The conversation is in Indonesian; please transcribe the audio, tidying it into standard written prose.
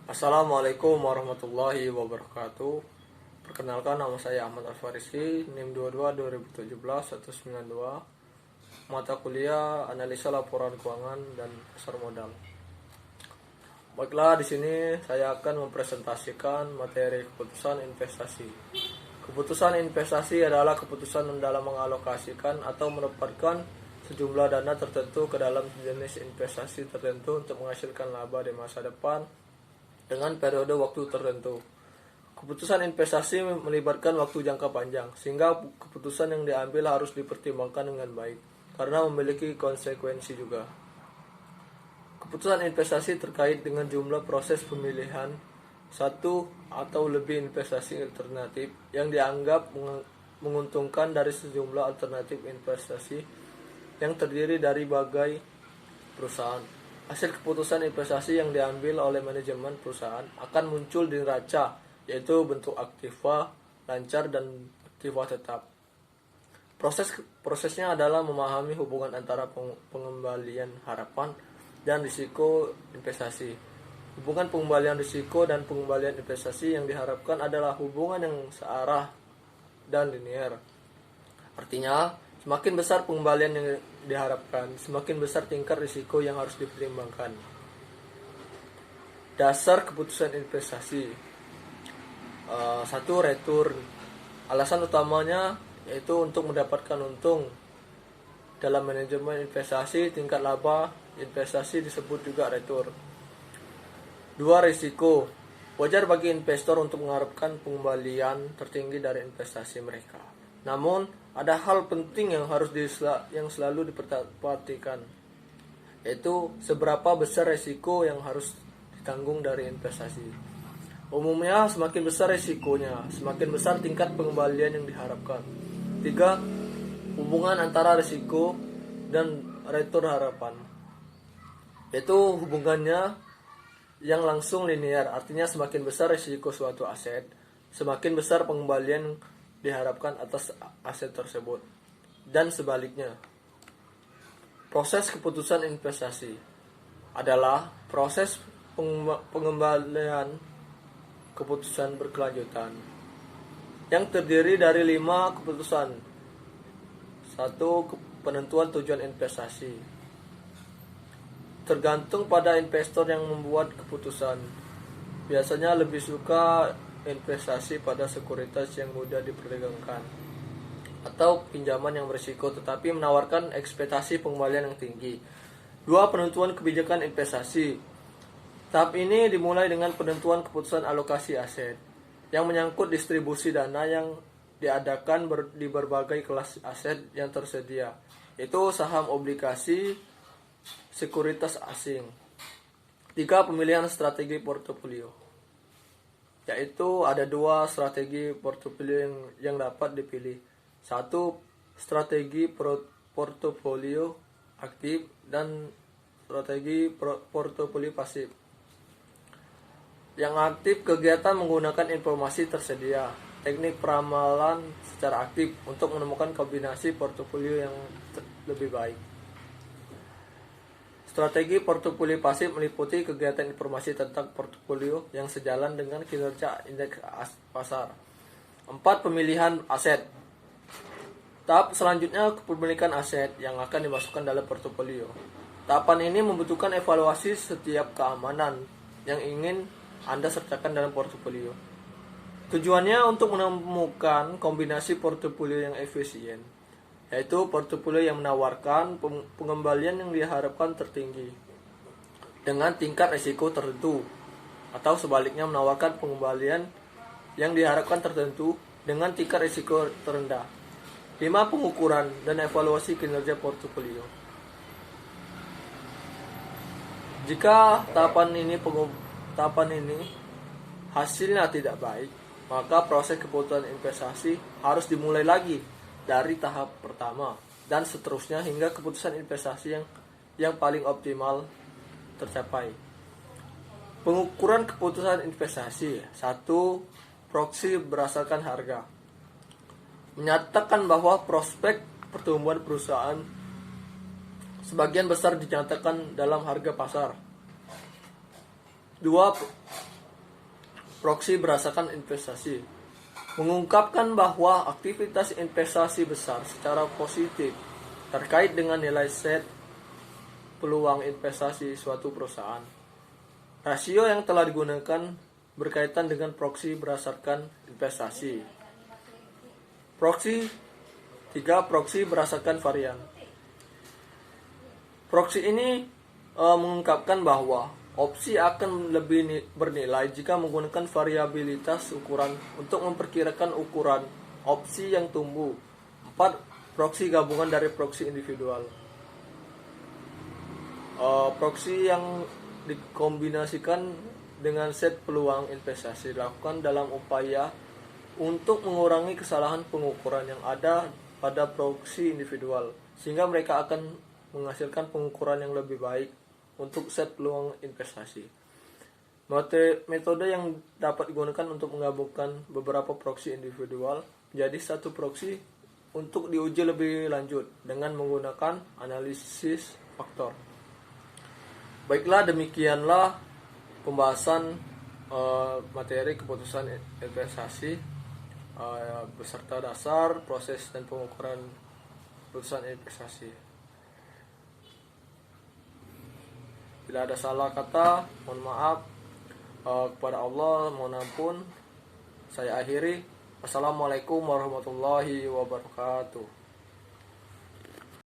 Assalamualaikum warahmatullahi wabarakatuh. Perkenalkan, nama saya Ahmad Alfarisi, NIM 22 2017 192. Mata kuliah Analisa Laporan Keuangan dan Pasar Modal. Baiklah, di sini saya akan mempresentasikan materi keputusan investasi. Keputusan investasi adalah keputusan dalam mengalokasikan atau menempatkan sejumlah dana tertentu ke dalam jenis investasi tertentu untuk menghasilkan laba di masa depan dengan periode waktu tertentu. Keputusan investasi melibatkan waktu jangka panjang, sehingga keputusan yang diambil harus dipertimbangkan dengan baik, karena memiliki konsekuensi juga. Keputusan investasi terkait dengan jumlah proses pemilihan satu atau lebih investasi alternatif yang dianggap menguntungkan dari sejumlah alternatif investasi yang terdiri dari berbagai perusahaan. Hasil keputusan investasi yang diambil oleh manajemen perusahaan akan muncul di neraca, yaitu bentuk aktiva lancar dan aktiva tetap. Prosesnya adalah memahami hubungan antara pengembalian harapan dan risiko investasi. Hubungan pengembalian risiko dan pengembalian investasi yang diharapkan adalah hubungan yang searah dan linear. Artinya, semakin besar pengembalian yang diharapkan, semakin besar tingkat risiko yang harus dipertimbangkan. Dasar keputusan investasi. 1. Return. Alasan utamanya yaitu untuk mendapatkan untung. Dalam manajemen investasi, tingkat laba investasi disebut juga return. 2. Risiko. Wajar bagi investor untuk mengharapkan pengembalian tertinggi dari investasi mereka. Namun, ada hal penting yang harus selalu diperhatikan, yaitu seberapa besar risiko yang harus ditanggung dari investasi. Umumnya, semakin besar risikonya, semakin besar tingkat pengembalian yang diharapkan. 3. Hubungan antara risiko dan return harapan, yaitu hubungannya yang langsung linear, artinya semakin besar risiko suatu aset, semakin besar pengembalian diharapkan atas aset tersebut, dan sebaliknya. Proses keputusan investasi adalah proses pengembalian keputusan berkelanjutan yang terdiri dari 5 keputusan. 1. Penentuan tujuan investasi. Tergantung pada investor yang membuat keputusan. Biasanya lebih suka investasi pada sekuritas yang mudah diperdagangkan atau pinjaman yang berisiko tetapi menawarkan ekspektasi pengembalian yang tinggi. 2. Penentuan kebijakan investasi. Tahap ini dimulai dengan penentuan keputusan alokasi aset yang menyangkut distribusi dana yang diadakan di berbagai kelas aset yang tersedia, yaitu saham, obligasi, sekuritas asing. 3. Pemilihan strategi portofolio, yaitu ada 2 strategi portofolio yang dapat dipilih. 1. Strategi portofolio aktif dan strategi portofolio pasif. Yang aktif, kegiatan menggunakan informasi tersedia, teknik peramalan secara aktif untuk menemukan kombinasi portofolio yang lebih baik. Strategi portofolio pasif meliputi kegiatan informasi tentang portofolio yang sejalan dengan kinerja indeks pasar. 4. Pemilihan aset. Tahap selanjutnya kepemilikan aset yang akan dimasukkan dalam portofolio. Tahapan ini membutuhkan evaluasi setiap keamanan yang ingin Anda sertakan dalam portofolio. Tujuannya untuk menemukan kombinasi portofolio yang efisien, yaitu portofolio yang menawarkan pengembalian yang diharapkan tertinggi dengan tingkat risiko tertentu, atau sebaliknya menawarkan pengembalian yang diharapkan tertentu dengan tingkat risiko terendah. 5. Pengukuran dan evaluasi kinerja portofolio. Jika tahapan ini hasilnya tidak baik, maka proses keputusan investasi harus dimulai lagi dari tahap pertama dan seterusnya hingga keputusan investasi yang paling optimal tercapai. Pengukuran keputusan investasi. 1. Proksi berdasarkan harga. Menyatakan bahwa prospek pertumbuhan perusahaan sebagian besar dinyatakan dalam harga pasar. 2. proksi berdasarkan investasi, mengungkapkan bahwa aktivitas investasi besar secara positif terkait dengan nilai set peluang investasi suatu perusahaan. Rasio yang telah digunakan berkaitan dengan proksi berdasarkan investasi. Proksi 3. Proksi berdasarkan varian. Proksi ini mengungkapkan bahwa opsi akan lebih bernilai jika menggunakan variabilitas ukuran untuk memperkirakan ukuran opsi yang tumbuh. 4. Proksi gabungan dari proksi individual. Proksi yang dikombinasikan dengan set peluang investasi dilakukan dalam upaya untuk mengurangi kesalahan pengukuran yang ada pada proksi individual, sehingga mereka akan menghasilkan pengukuran yang lebih baik untuk set peluang investasi. Metode yang dapat digunakan untuk menggabungkan beberapa proksi individual menjadi satu proksi untuk diuji lebih lanjut dengan menggunakan analisis faktor. Baiklah, demikianlah pembahasan materi keputusan investasi beserta dasar, proses, dan pengukuran keputusan investasi. Bila ada salah kata, mohon maaf. Kepada Allah mohon ampun. Saya akhiri. Assalamualaikum warahmatullahi wabarakatuh.